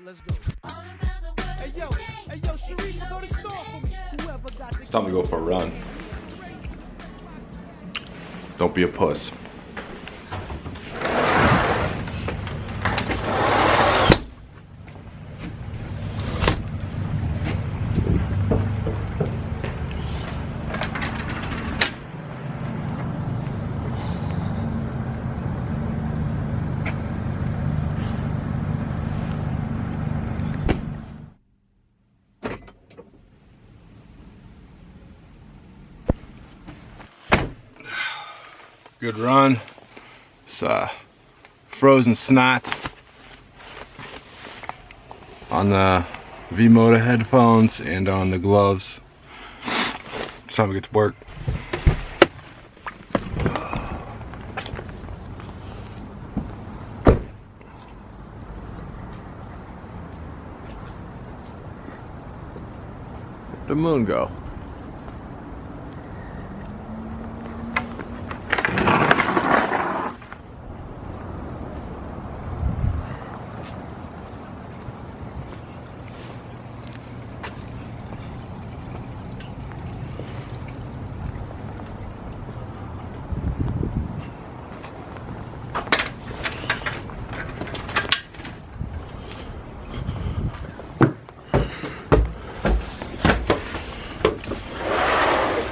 Let's go. Hey yo, Sharif, go to store for me. Whoever got the It's time to go for a run. Don't be a puss. Good run. It's frozen snot on the V-Moda headphones and on the gloves. It's time to get to work. Where'd the moon go?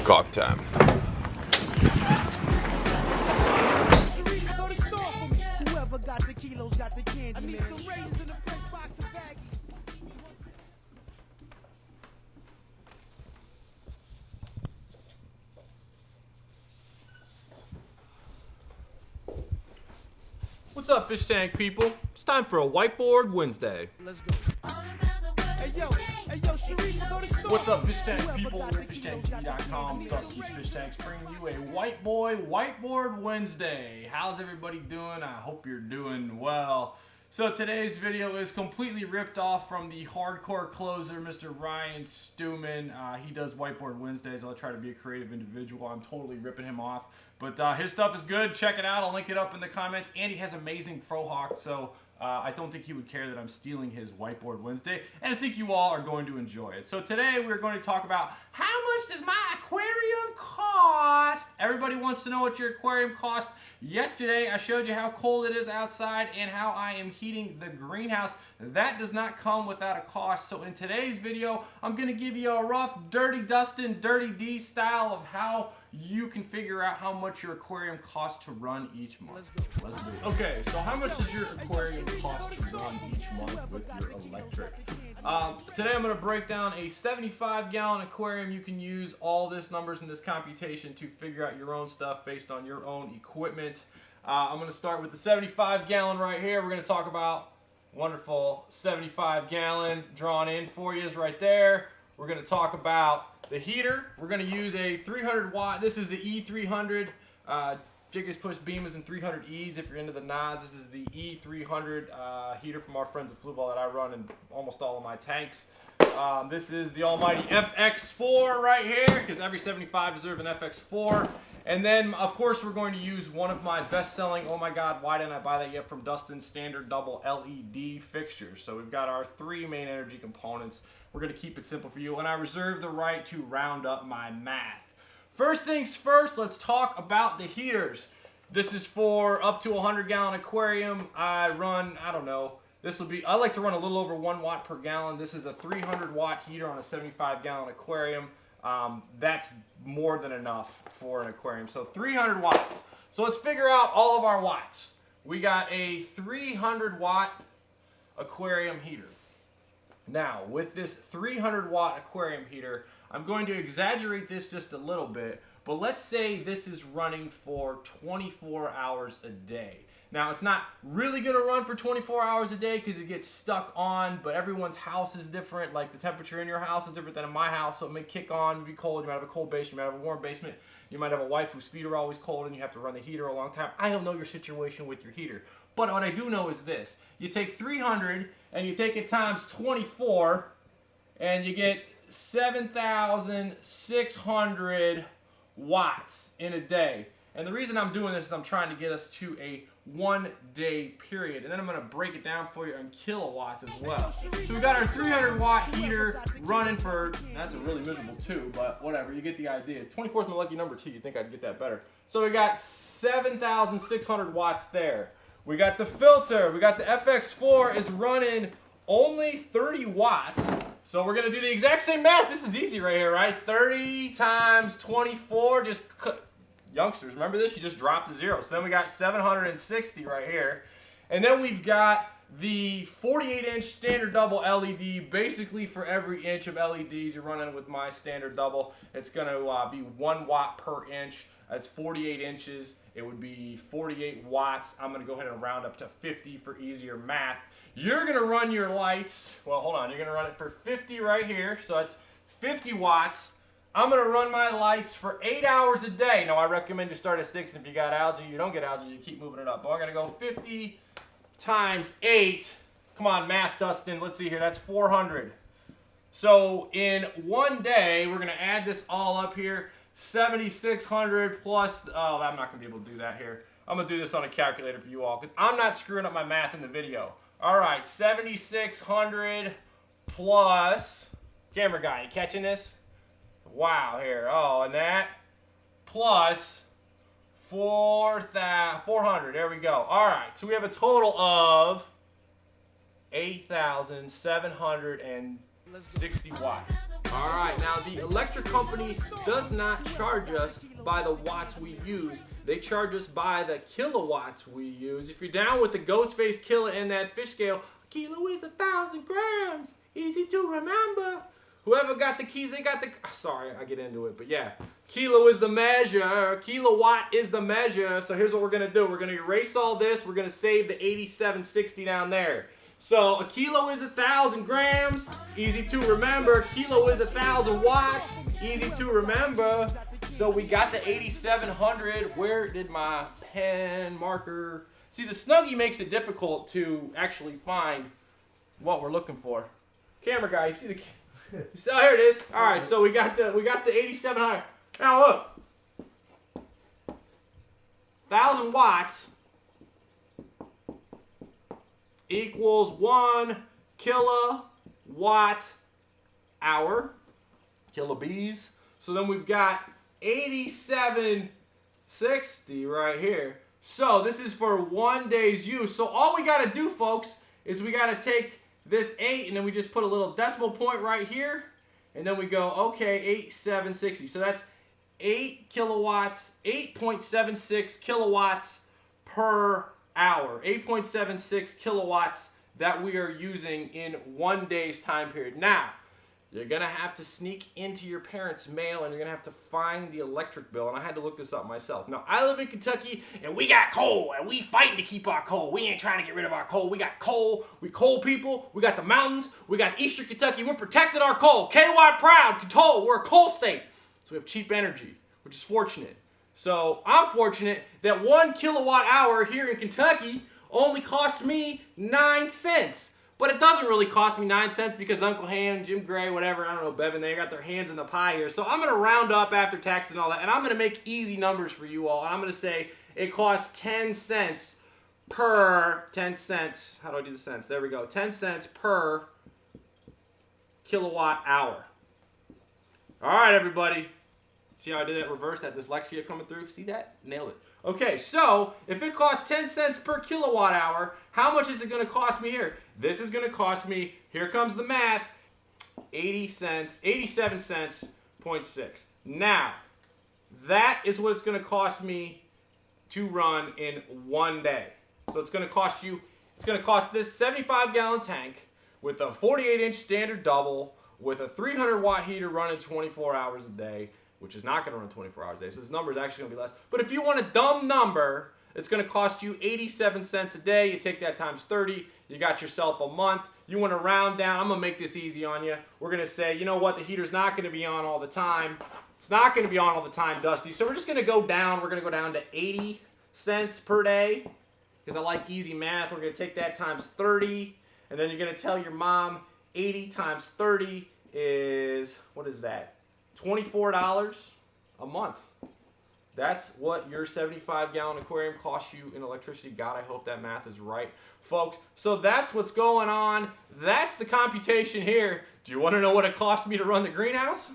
Coffee time. Sharif, go to store for me. Whoever got the kilos got the candy. I need some raisins in a fresh box of bags. What's up, fish tank people? It's time for a Whiteboard Wednesday. Let's go. Hey yo, Sharif, go to store. What's up, for me. fish tank Whoever people? got We're the kilos got the fishtanktv.com. candy. Dusty's Fish Tanks bringing you a Whiteboard Wednesday. How's everybody doing? I hope you're doing well. So today's video is completely ripped off from the hardcore closer, Mr. Ryan Stewman. He does Whiteboard Wednesdays. I'll try to be a creative individual. I'm totally ripping him off. But his stuff is good. Check it out. I'll link it up in the comments. And he has amazing frohawk, so I don't think he would care that I'm stealing his Whiteboard Wednesday. And I think you all are going to enjoy it. So today we're going to talk about how much does my aquarium cost? Everybody wants to know what your aquarium costs. Yesterday I showed you how cold it is outside and how I am heating the greenhouse. That does not come without a cost. So in today's video, I'm going to give you a rough Dirty Dustin, Dirty D style of how you can figure out how much your aquarium costs to run each month. Let's do it. Okay, so how much does your aquarium cost to run each month with your electric? Today I'm going to break down a 75-gallon aquarium. You can use all this numbers in this computation to figure out your own stuff based on your own equipment. I'm going to start with the 75-gallon right here. We're going to talk about wonderful 75-gallon drawn in for you is right there. We're going to talk about the heater. We're going to use a 300 watt. This is the E300. Jiggies Push Beam is in 300Es. If you're into the NOS, this is the E300 heater from our friends at Flueball that I run in almost all of my tanks. This is the almighty FX4 right here, because every 75 deserves an FX4. And then, of course, we're going to use one of my best-selling, oh my god, why didn't I buy that yet, from Dustin standard double LED fixtures. So we've got our three main energy components. We're going to keep it simple for you, and I reserve the right to round up my math. First things first, let's talk about the heaters. This is for up to a 100-gallon aquarium. I run, I don't know, I like to run a little over 1 watt per gallon. This is a 300-watt heater on a 75-gallon aquarium. That's more than enough for an aquarium. So 300 watts. So let's figure out all of our watts. We got a 300-watt aquarium heater. Now, with this 300-watt aquarium heater, I'm going to exaggerate this just a little bit, but let's say this is running for 24 hours a day. Now, it's not really going to run for 24 hours a day because it gets stuck on, but everyone's house is different. Like, the temperature in your house is different than in my house, so it may kick on, be cold. You might have a cold basement, you might have a warm basement. You might have a wife whose feet are always cold and you have to run the heater a long time. I don't know your situation with your heater, but what I do know is this. You take 300 and you take it times 24 and you get 7,600 watts in a day. And the reason I'm doing this is I'm trying to get us to a 1 day period. And then I'm going to break it down for you in kilowatts as well. So we got our 300 watt heater running for, that's a really miserable 2, but whatever, you get the idea. 24 is my lucky number too, you'd think I'd get that better. So we got 7,600 watts there. We got the filter, we got the FX4 is running only 30 watts. So we're going to do the exact same math. This is easy right here, right? 30 times 24, just youngsters, remember this? You just drop the zero. So then we got 760 right here. And then we've got the 48-inch standard double LED. Basically for every inch of LEDs you're running with my standard double, it's going to be 1 watt per inch. That's 48 inches. It would be 48 watts. I'm going to go ahead and round up to 50 for easier math. You're going to run your lights. Well, hold on. You're going to run it for 50 right here. So that's 50 watts. I'm going to run my lights for 8 hours a day. Now, I recommend you start at 6. If you got algae, you don't get algae, you keep moving it up. But I'm going to go 50 times 8. Come on, math, Dustin. Let's see here. That's 400. So in 1 day, we're going to add this all up here. 7,600 plus, oh, I'm not going to be able to do that here. I'm going to do this on a calculator for you all because I'm not screwing up my math in the video. All right, 7,600 plus, camera guy, you catching this? Wow, here, oh, and that plus 400, there we go. All right, so we have a total of 8,760 watts. All right, now the electric company does not charge us by the watts we use. They charge us by the kilowatts we use. If you're down with the ghost face killer and that fish scale, a kilo is 1,000 grams. Easy to remember. Whoever got the keys, they got the, sorry, I get into it, but yeah. Kilo is the measure, kilowatt is the measure. So here's what we're gonna do. We're gonna erase all this. We're gonna save the 8760 down there. So a kilo is 1,000 grams, easy to remember. Kilo is 1,000 watts, easy to remember. So we got the 8,700. Where did my pen marker? See, the Snuggie makes it difficult to actually find what we're looking for. Camera guy, you see the? So here it is. All right, so we got the 8,700. Now look, 1,000 watts equals 1 kilowatt hour, kilobees. So then we've got 8,760 right here. So this is for 1 day's use. So all we got to do, folks, is we got to take this 8 and then we just put a little decimal point right here. And then we go, okay, 8,760. So that's 8 kilowatts, 8.76 kilowatts per hour. 8.76 kilowatts that we are using in 1 day's time period. Now, you're going to have to sneak into your parents' mail and you're going to have to find the electric bill. And I had to look this up myself. Now, I live in Kentucky and we got coal and we fighting to keep our coal. We ain't trying to get rid of our coal. We got coal. We coal people. We got the mountains. We got Eastern Kentucky. We're protecting our coal. KY proud. Coal. We're a coal state. So we have cheap energy, which is fortunate. So I'm fortunate that 1 kilowatt hour here in Kentucky only cost me 9 cents. But it doesn't really cost me 9 cents because Uncle Han, Jim Gray, whatever, I don't know, Bevan, they got their hands in the pie here. So I'm going to round up after taxes and all that, and I'm going to make easy numbers for you all. And I'm going to say it costs 10 cents per, 10 cents, how do I do the cents? There we go, 10 cents per kilowatt hour. All right, everybody. See how I did that reverse, that dyslexia coming through? See that? Nailed it. Okay, so if it costs 10 cents per kilowatt hour, how much is it going to cost me here? This is going to cost me, here comes the math, 87 cents, 0.6. Now, that is what it's going to cost me to run in 1 day. So it's going to cost you, it's going to cost this 75-gallon tank with a 48-inch standard double with a 300-watt heater running 24 hours a day, which is not going to run 24 hours a day. So this number is actually going to be less. But if you want a dumb number, it's going to cost you 87 cents a day. You take that times 30. You got yourself a month. You want to round down. I'm going to make this easy on you. We're going to say, you know what? The heater's not going to be on all the time. It's not going to be on all the time, Dusty. So we're just going to go down. We're going to go down to 80 cents per day because I like easy math. We're going to take that times 30. And then you're going to tell your mom 80 times 30 is, what is that? $24 a month. That's what your 75-gallon aquarium costs you in electricity. God, I hope that math is right, folks. So that's what's going on. That's the computation here. Do you want to know what it cost me to run the greenhouse?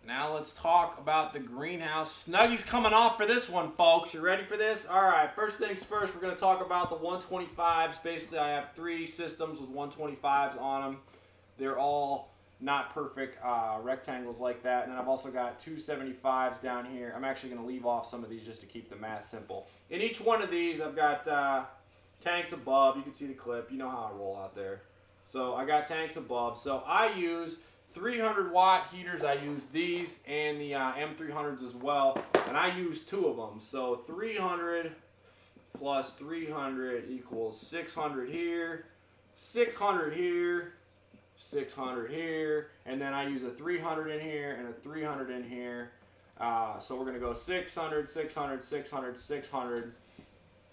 Now let's talk about the greenhouse. Snuggy's coming off for this one, folks. You ready for this? All right, first things first, we're going to talk about the 125s. Basically, I have 3 systems with 125s on them. They're all not perfect rectangles like that. And then I've also got 2 75s down here. I'm actually going to leave off some of these just to keep the math simple. In each one of these, I've got tanks above. You can see the clip. You know how I roll out there. So I got tanks above. So I use 300-watt heaters. I use these and the M300s as well, and I use 2 of them. So 300 plus 300 equals 600 here, 600 here, 600 here, and then I use a 300 in here and a 300 in here. So we're going to go 600, 600, 600, 600,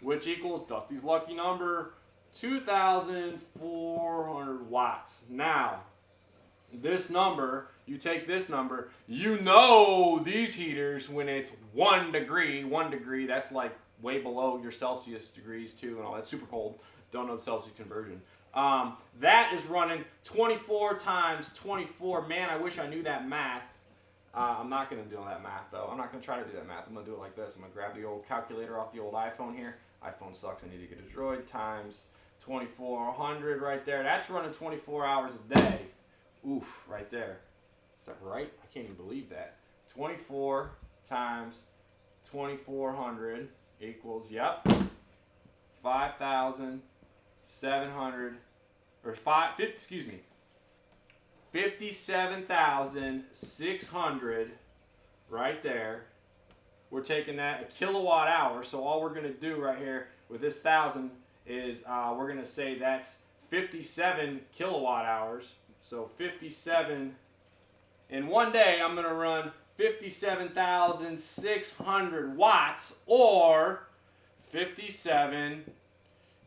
which equals Dusty's lucky number, 2,400 watts. Now, this number, you take this number, you know these heaters, when it's 1 degree, that's like way below your Celsius degrees too, and all that's super cold. Don't know the Celsius conversion. That is running 24 times 24. Man, I wish I knew that math. I'm not going to do that math though. I'm not going to try to do that math. I'm going to do it like this. I'm going to grab the old calculator off the old iPhone here. iPhone sucks. I need to get a Droid. Times 2400 right there. That's running 24 hours a day. Oof, right there. Is that right? I can't even believe that. 24 times 2400 equals, yep, 5,700, or 57,600 right there. We're taking that a kilowatt hour, so all we're going to do right here with this 1,000 is we're going to say that's 57 kilowatt hours. So 57, in one day I'm going to run 57,600 watts, or 57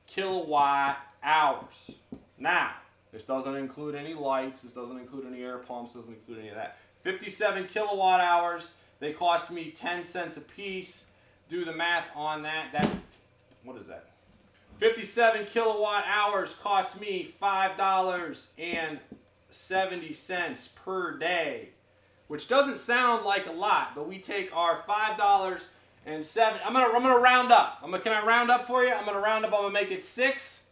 kilowatt hours. Now, this doesn't include any lights, this doesn't include any air pumps, doesn't include any of that. 57 kilowatt hours, they cost me 10 cents a piece. Do the math on that, that's, what is that? 57 kilowatt hours cost me $5.70 per day, which doesn't sound like a lot, but we take our $5.07. I'm gonna round up. Can I round up for you? I'm gonna round up. I'm gonna make it 6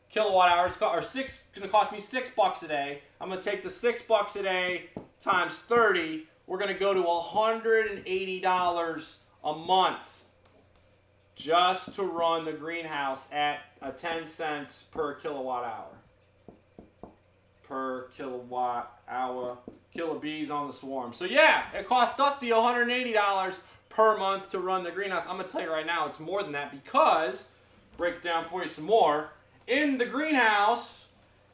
kilowatt hours, or gonna cost me $6 a day. I'm gonna take the $6 a day times 30. We're gonna go to $180 a month just to run the greenhouse at 10 cents per kilowatt hour. Per kilowatt hour, killer bees on the swarm. So yeah, it costs Dusty $180 per month to run the greenhouse. I'm gonna tell you right now, it's more than that, because, break it down for you some more, in the greenhouse,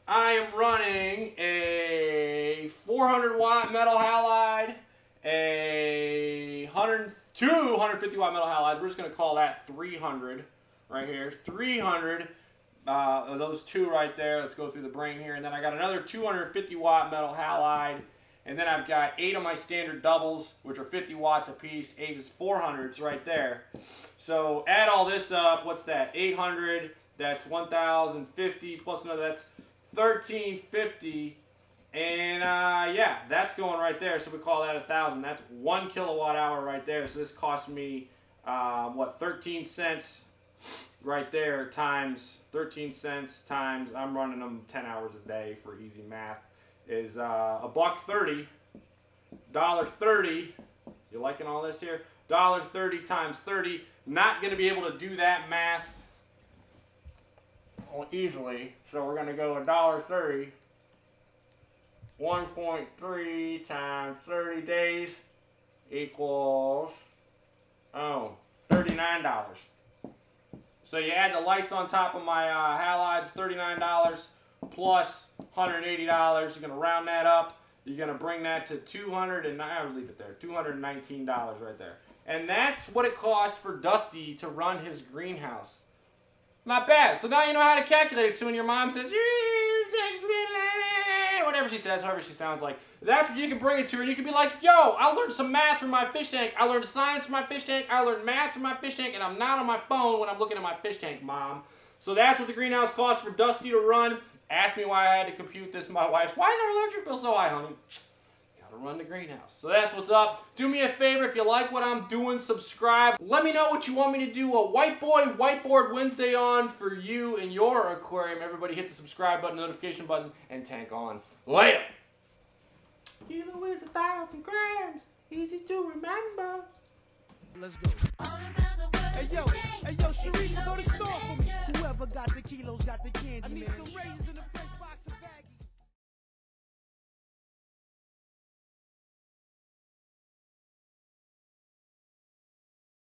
I am running a 400-watt metal halide, a 250 watt metal halides. We're just going to call that 300 right here. 300 of those 2 right there. Let's go through the brain here. And then I got another 250 watt metal halide. And then I've got 8 of my standard doubles, which are 50 watts a piece. 8 is 400s right there. So add all this up. What's that? 800. That's 1,050 plus another. That's 1,350. And yeah, that's going right there. So we call that 1,000. That's 1 kilowatt hour right there. So this cost me, 13 cents right there, times 13 cents times, I'm running them 10 hours a day for easy math, is $1.30. $1.30 You liking all this here? $1.30 times 30. Not going to be able to do that math easily, so we're going to go $1.30. 1.3 times 30 days equals, $39. So you add the lights on top of my halides, $39 plus $180. You're going to round that up. You're going to bring that to $219 right there. And that's what it costs for Dusty to run his greenhouse. Not bad. So now you know how to calculate it. So when your mom says, whatever she says, however she sounds like, that's what you can bring it to her. And you can be like, yo, I learned some math from my fish tank. I learned science from my fish tank. I learned math from my fish tank. And I'm not on my phone when I'm looking at my fish tank, Mom. So that's what the greenhouse costs for Dusty to run. Ask me why I had to compute this. My wife's, why is our electric bill so high, honey? Gotta run the greenhouse. So that's what's up. Do me a favor, if you like what I'm doing, subscribe. Let me know what you want me to do a Whiteboard Wednesday on for you and your aquarium. Everybody hit the subscribe button, notification button, and tank on. Later. Kilo is 1,000 grams. Easy to remember. Let's go. Hey yo, Sharif, go to store for me. Whoever got the kilos got the candy, man.